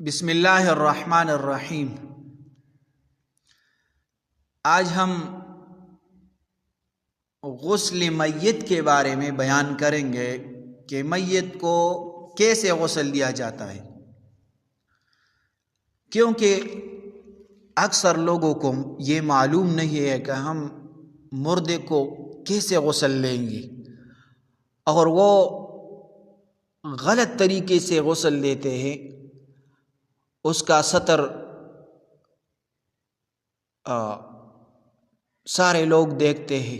بسم اللہ الرحمن الرحیم۔ آج ہم غسل میت کے بارے میں بیان کریں گے کہ میت کو کیسے غسل دیا جاتا ہے، کیونکہ اکثر لوگوں کو یہ معلوم نہیں ہے کہ ہم مردے کو کیسے غسل لیں گے، اور وہ غلط طریقے سے غسل دیتے ہیں۔ اس کا سطر سارے لوگ دیکھتے ہیں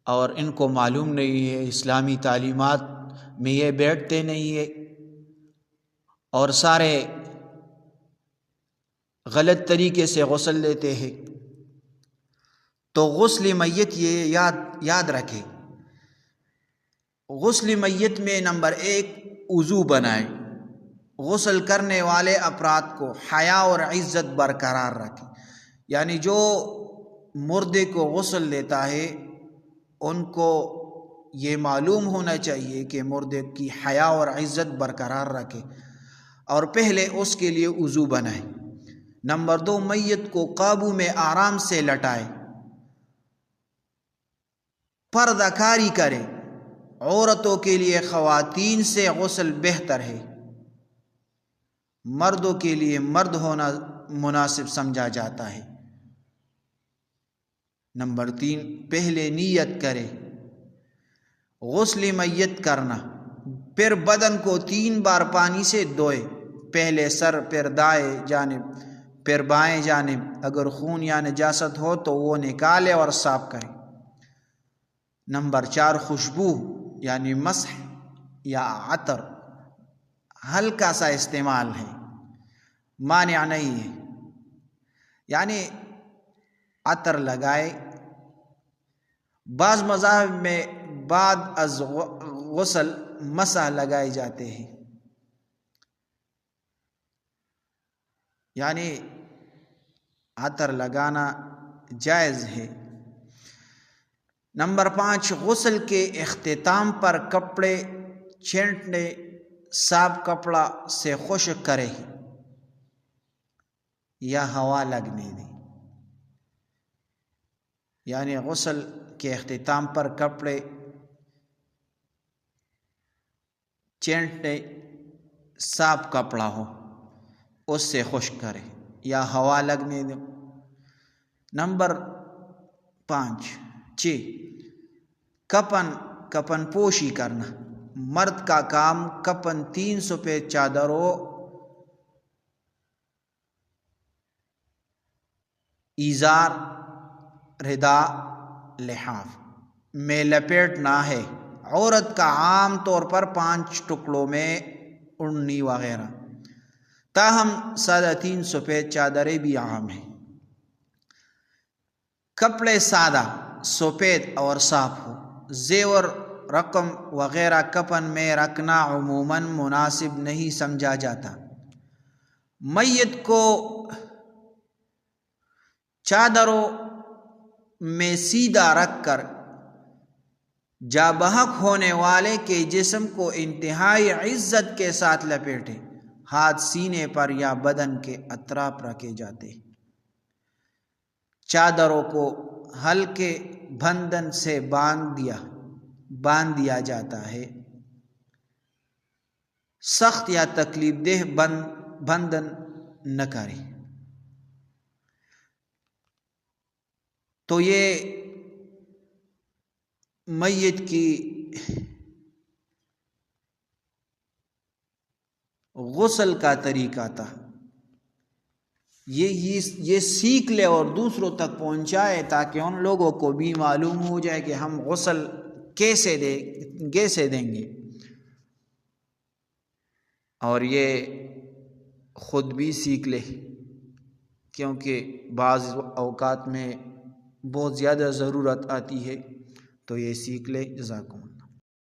اور ان کو معلوم نہیں ہے، اسلامی تعلیمات میں یہ بیٹھتے نہیں ہے، اور سارے غلط طریقے سے غسل دیتے ہیں۔ تو غسل میت یہ یاد رکھے، غسل میت میں نمبر 1 وضو بنائے، غسل کرنے والے افراد کو حیا اور عزت برقرار رکھے، یعنی جو مردے کو غسل دیتا ہے ان کو یہ معلوم ہونا چاہیے کہ مردے کی حیا اور عزت برقرار رکھے، اور پہلے اس کے لیے وضو بنائے۔ نمبر 2 میت کو قابو میں آرام سے لٹائے، پردہ کاری کرے۔ عورتوں کے لیے خواتین سے غسل بہتر ہے، مردوں کے لیے مرد ہونا مناسب سمجھا جاتا ہے۔ نمبر 3 پہلے نیت کرے، غسل میت کرنا، پھر بدن کو 3 بار پانی سے دھوئے، پہلے سر، پھر دائیں جانب، پھر بائیں جانب۔ اگر خون یا نجاست ہو تو وہ نکالے اور صاف کرے۔ نمبر 4 خوشبو یعنی مسح یا عطر ہلکا سا استعمال ہے، مانع نہیں ہے، یعنی عطر لگائے۔ بعض مذاہب میں بعد از غسل مسح لگائے جاتے ہیں، یعنی عطر لگانا جائز ہے۔ نمبر 5 غسل کے اختتام پر کپڑے چھینٹنے، صاف کپڑا سے خشک کرے یا ہوا لگنے دے، یعنی غسل کے اختتام پر کپڑے چھینٹنے، صاف کپڑا ہو اس سے خشک کرے یا ہوا لگنے دے۔ نمبر 6 کفن پوشی کرنا، مرد کا کام کفن 3 سفید چادروں، ایزار، ردا، لحاف میں لپیٹنا ہے۔ عورت کا عام طور پر 5 ٹکڑوں میں اڑنی وغیرہ، تاہم 3.5 سفید چادریں بھی عام ہیں۔ کپڑے سادہ، سفید اور صاف ہو۔ زیور، رقم وغیرہ کفن میں رکھنا عموماً مناسب نہیں سمجھا جاتا۔ میت کو چادروں میں سیدھا رکھ کر جاں بحق ہونے والے کے جسم کو انتہائی عزت کے ساتھ لپیٹے۔ ہاتھ سینے پر یا بدن کے اطراف رکھے جاتے ہیں۔ چادروں کو ہلکے بندھن سے باندھ دیا جاتا ہے، سخت یا تکلیف دہ بندھن نہ کرے۔ تو یہ میت کی غسل کا طریقہ تھا، یہ سیکھ لے اور دوسروں تک پہنچائے تاکہ ان لوگوں کو بھی معلوم ہو جائے کہ ہم غسل کیسے دیں گے، اور یہ خود بھی سیکھ لے، کیونکہ بعض اوقات میں بہت زیادہ ضرورت آتی ہے، تو یہ سیکھ لے۔ جزاکم اللہ۔